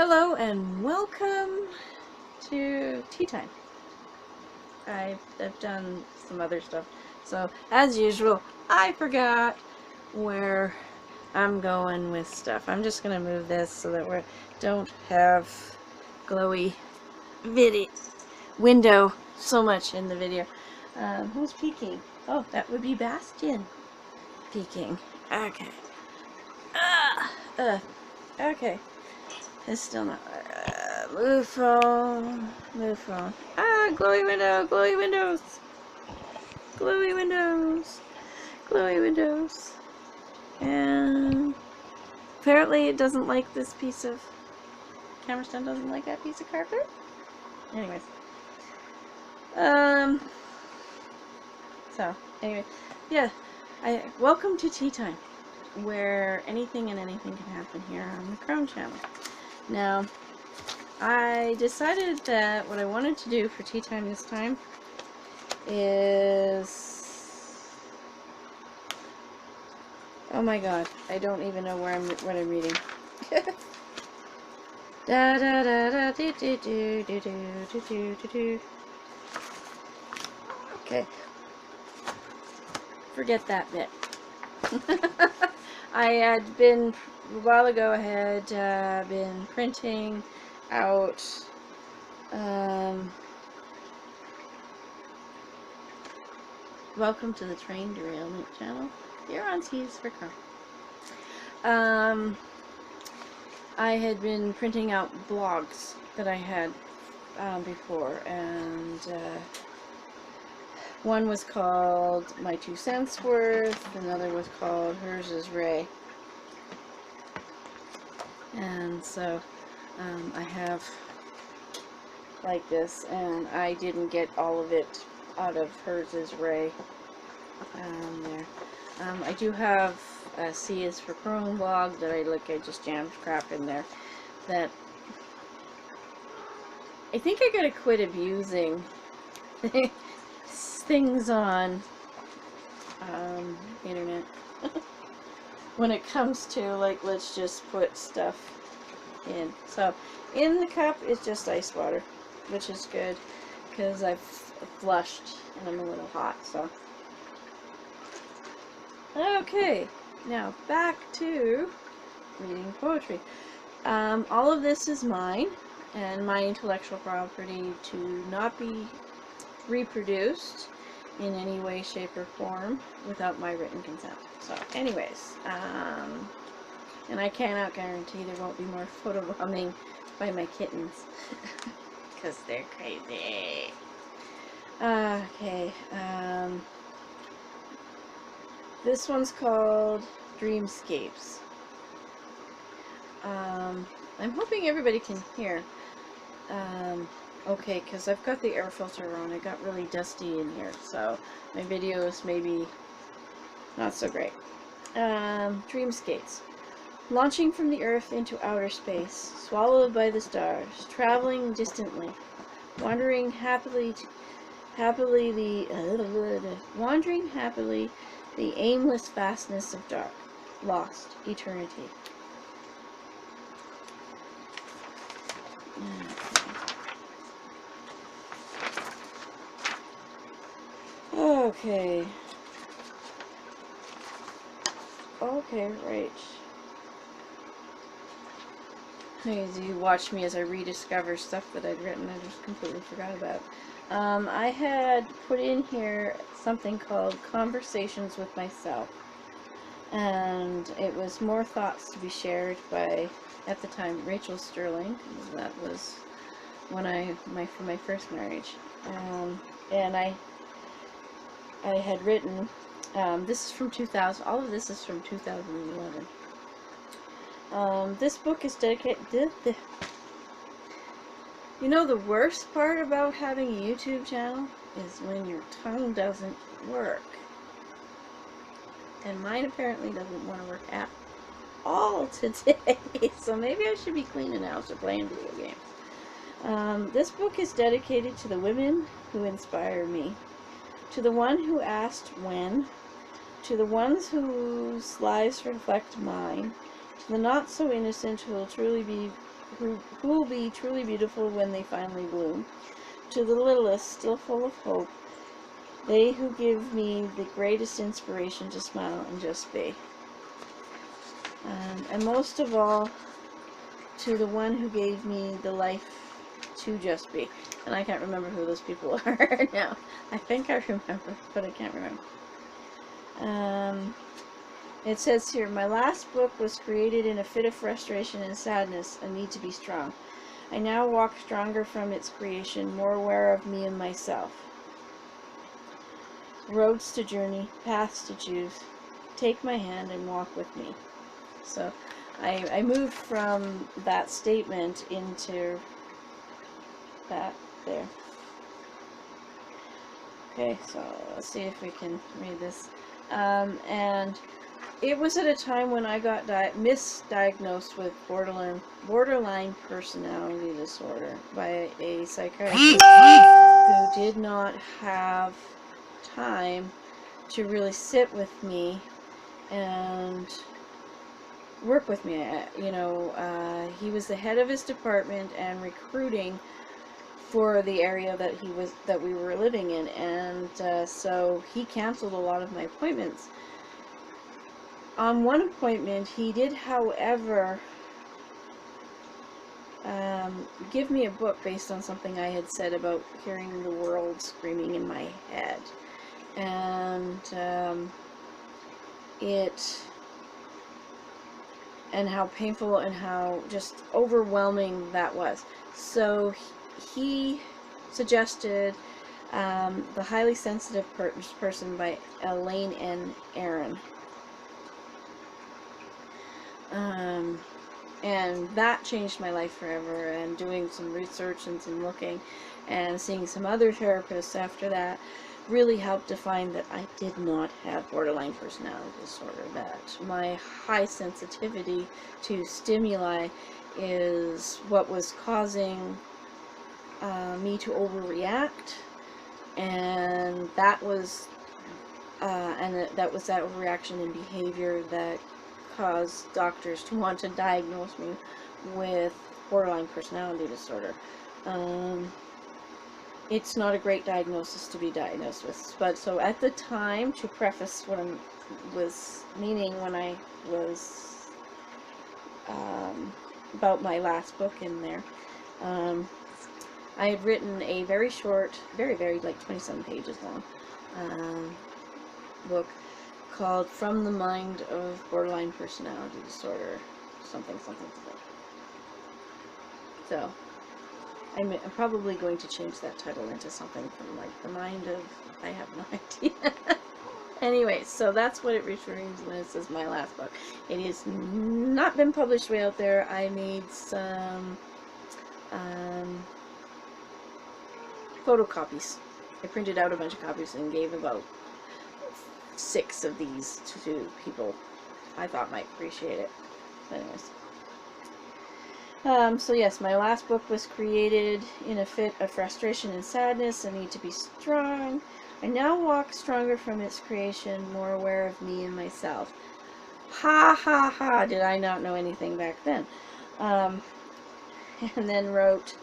Hello and welcome to tea time. I've done some other stuff, so as usual I forgot where I'm going with stuff. I'm just gonna move this so that we don't have glowy window so much in the video. Who's peeking? Oh, that would be Bastion peeking. Okay. Okay. It's still not. Move phone. Move phone. Glowy window. Glowy windows. Glowy windows. Glowy windows. And apparently it doesn't like this piece of. Camera stand doesn't like that piece of carpet. Anyways. So, anyway. Yeah. Welcome to Tea Time, where anything and anything can happen here on the Chrome channel. Now, I decided that what I wanted to do for tea time this time is, oh my god, I don't even know what I'm reading. Da da da da do do do do do do do do. Okay, forget that bit. I had been a while ago. I had been printing out welcome to the train derailment channel. You're on T's for Car. I had been printing out blogs that I had before, and one was called My 2 Cents Worth, another was called Hers is Ray. And so I have like this, and I didn't get all of it out of Hers is Ray there. I do have a C is for Chrome blog that I just jammed crap in there that I think I gotta quit abusing things on internet when it comes to, like, let's just put stuff in. So in the cup is just ice water, which is good because I've flushed and I'm a little hot. So okay, now back to reading poetry. All of this is mine and my intellectual property to not be reproduced in any way, shape, or form without my written consent. So anyways, and I cannot guarantee there won't be more photobombing by my kittens because they're crazy. Okay, this one's called Dreamscapes. I'm hoping everybody can hear. Okay, because I've got the air filter on. It got really dusty in here, so my videos may be not so great. Dreamscapes. Launching from the earth into outer space, swallowed by the stars, traveling distantly, wandering happily the aimless vastness of dark, lost eternity. Okay. Okay, right. You watch me as I rediscover stuff that I'd written I just completely forgot about. I had put in here something called Conversations with Myself, and it was more thoughts to be shared by, at the time, Rachel Sterling. That was when for my first marriage, and I had written. This is from 2000. All of this is from 2011. This book is dedicated. You know, the worst part about having a YouTube channel is when your tongue doesn't work. And mine apparently doesn't want to work at all today. So maybe I should be cleaning house or playing video games. This book is dedicated to the women who inspire me. To the one who asked when. To the ones whose lives reflect mine. To the not so innocent who will truly be who will be truly beautiful when they finally bloom. To the littlest, still full of hope, they who give me the greatest inspiration to smile and just be. And most of all, to the one who gave me the life to just be. And I can't remember who those people are now. I think I remember, but I can't remember. It says here, my last book was created in a fit of frustration and sadness, a need to be strong. I now walk stronger from its creation, more aware of me and myself. Roads to journey, paths to choose. Take my hand and walk with me. So I moved from that statement into that there. Okay, so let's see if we can read this. And it was at a time when I got misdiagnosed with borderline personality disorder by a psychiatrist who did not have time to really sit with me and work with me. He was the head of his department and recruiting for the area that we were living in, and so he canceled a lot of my appointments. On one appointment, he did, however, give me a book based on something I had said about hearing the world screaming in my head, and how painful and how just overwhelming that was. So he suggested The Highly Sensitive Person by Elaine N. Aron. And that changed my life forever, and doing some research and some looking and seeing some other therapists after that really helped to find that I did not have borderline personality disorder, that my high sensitivity to stimuli is what was causing me to overreact, and that was that overreaction in behavior that caused doctors to want to diagnose me with borderline personality disorder. It's not a great diagnosis to be diagnosed with, but so at the time, to preface what I was meaning when I was about my last book in there, I had written a very short, very like 27 pages long book called From the Mind of Borderline Personality Disorder, something. So I'm probably going to change that title into something from like The Mind of, I have no idea. Anyway, so that's what it refers when it says my last book. It has not been published way out there. I made some photocopies. I printed out a bunch of copies and gave about 6 of these to people I thought might appreciate it. Anyways. So yes, my last book was created in a fit of frustration and sadness, a need to be strong. I now walk stronger from its creation, more aware of me and myself. Ha ha ha, did I not know anything back then. And then wrote,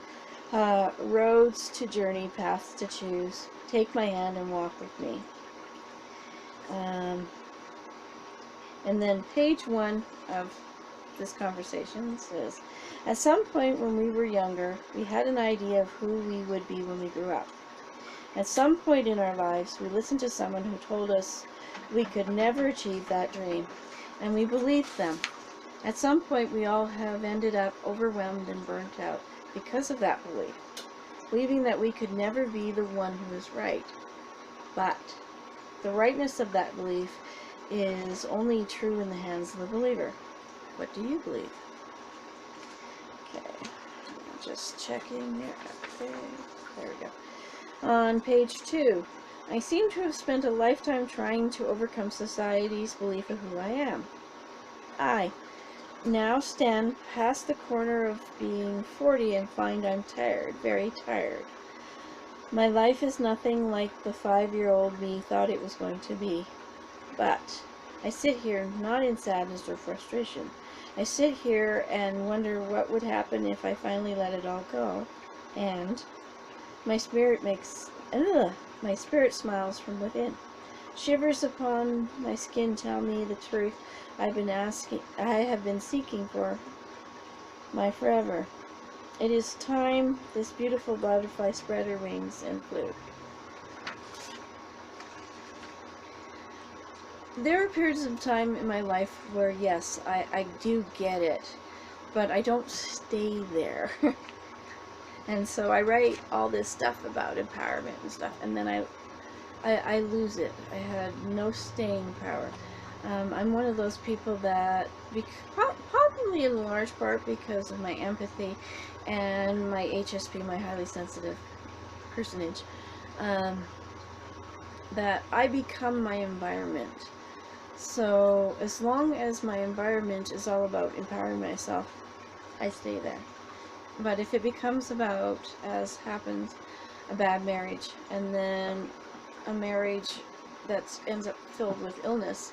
roads to journey, paths to choose. Take my hand and walk with me. And then page 1 of this conversation says, at some point when we were younger, we had an idea of who we would be when we grew up. At some point in our lives, we listened to someone who told us we could never achieve that dream, and we believed them. At some point, we all have ended up overwhelmed and burnt out because of that belief, believing that we could never be the one who is right. But the rightness of that belief is only true in the hands of the believer. What do you believe? Okay, I'm just checking there. Okay, there we go. On page 2, I seem to have spent a lifetime trying to overcome society's belief of who I am. I now stand past the corner of being 40 and find I'm tired, very tired. My life is nothing like the 5-year-old me thought it was going to be. But I sit here not in sadness or frustration, I sit here and wonder what would happen if I finally let it all go. And my spirit my spirit smiles from within. Shivers upon my skin tell me the truth I have been seeking for my forever. It is time this beautiful butterfly spread her wings and flew. There are periods of time in my life where, yes, I do get it, but I don't stay there. And so I write all this stuff about empowerment and stuff, and then I lose it. I had no staying power. I'm one of those people that, probably in large part because of my empathy and my HSP, my highly sensitive personage, that I become my environment. So as long as my environment is all about empowering myself, I stay there. But if it becomes about, as happens, a bad marriage, and then a marriage that ends up filled with illness,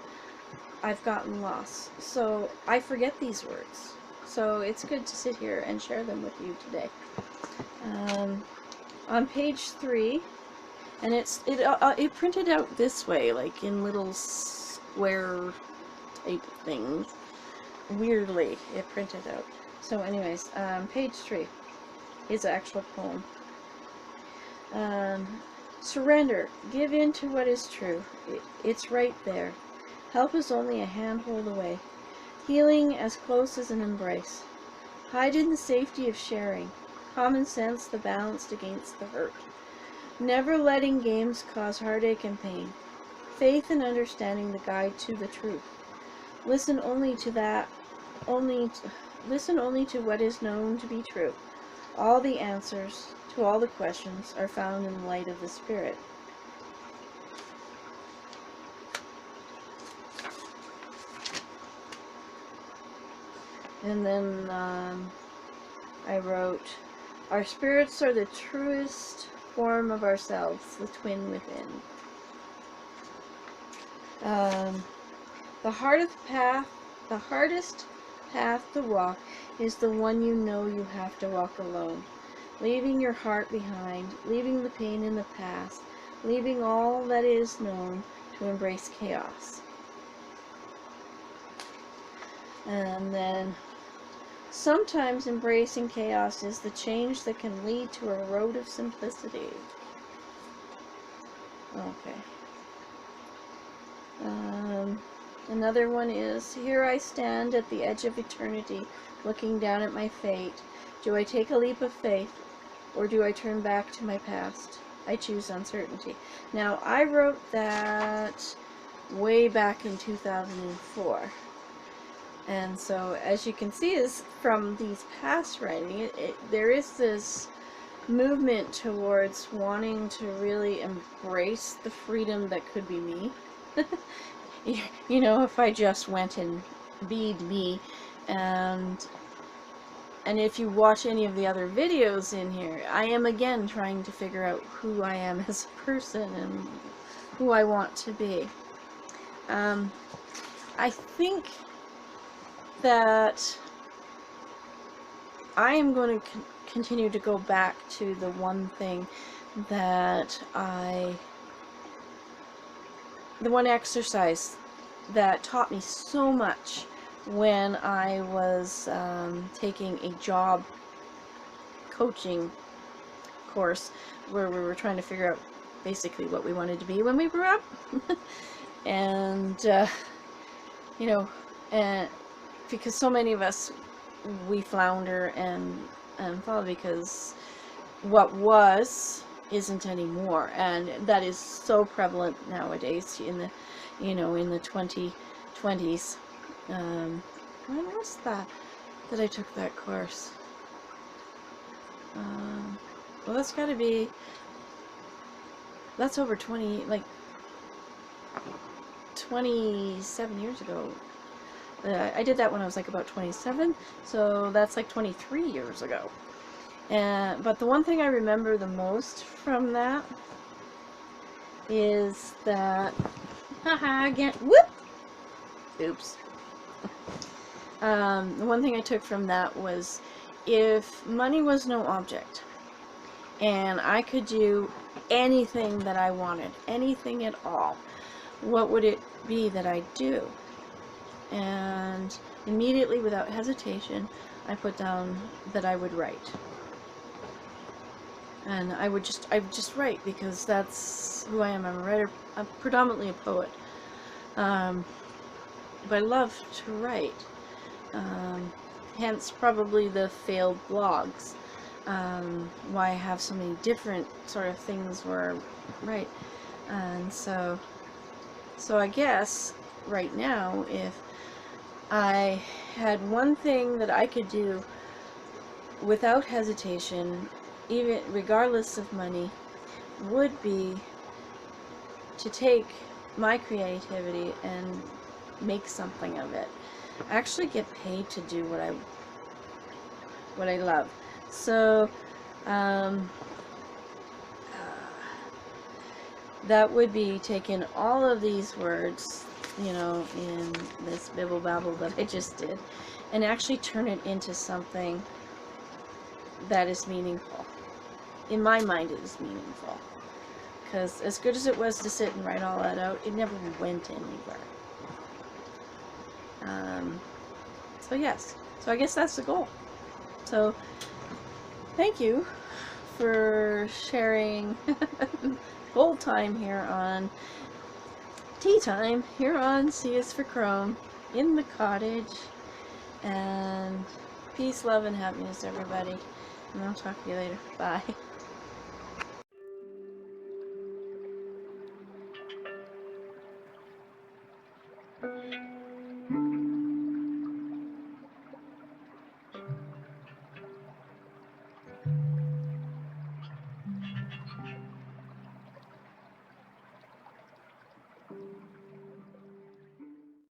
I've gotten lost. So I forget these words. So it's good to sit here and share them with you today. On page 3, and it printed out this way, like in little square type things. Weirdly, it printed out. So anyways, page 3 is an actual poem. Surrender. Give in to what is true. It's right there. Help is only a handhold away. Healing as close as an embrace. Hide in the safety of sharing. Common sense the balanced against the hurt. Never letting games cause heartache and pain. Faith and understanding the guide to the truth. Listen only to what is known to be true. All the answers to all the questions are found in the light of the Spirit. And then I wrote, our spirits are the truest form of ourselves, the twin within. The hardest path to walk is the one you know you have to walk alone. Leaving your heart behind, leaving the pain in the past, leaving all that is known to embrace chaos. And then, sometimes embracing chaos is the change that can lead to a road of simplicity. Okay. Another one is, here I stand at the edge of eternity, looking down at my fate. Do I take a leap of faith, or do I turn back to my past? I choose uncertainty. Now, I wrote that way back in 2004. And so, as you can see, is from these past writing, there is this movement towards wanting to really embrace the freedom that could be me. You know, if I just went and be'd me, and if you watch any of the other videos in here, I am again trying to figure out who I am as a person and who I want to be. I think that I am going to continue to go back to the one thing that the one exercise that taught me so much when I was taking a job coaching course where we were trying to figure out basically what we wanted to be when we grew up. And you know, because so many of us, we flounder and fall because what was isn't anymore, and that is so prevalent nowadays in the, you know, in the 2020s. When was that I took that course? Well, that's got to be, that's over 27 years ago. I did that when I was like about 27, so that's like 23 years ago. But the one thing I remember the most from that is that, haha, again, whoop, oops. The one thing I took from that was, if money was no object and I could do anything that I wanted, anything at all, what would it be that I'd do? And immediately, without hesitation, I put down that I would write. And I would just write, because that's who I am. I'm a writer. I'm predominantly a poet. But I love to write. Hence probably the failed blogs. Why I have so many different sort of things where I write. And so I guess right now, if I had one thing that I could do without hesitation, even regardless of money, would be to take my creativity and make something of it. Actually get paid to do what I love. So that would be taking all of these words, you know, in this bibble babble that I just did, and actually turn it into something that is meaningful. In my mind, it is meaningful. Because as good as it was to sit and write all that out, it never went anywhere. So yes. So I guess that's the goal. So thank you for sharing whole time here on Tea Time, here on C is for Chrome, in the cottage. And peace, love, and happiness, everybody. And I'll talk to you later. Bye.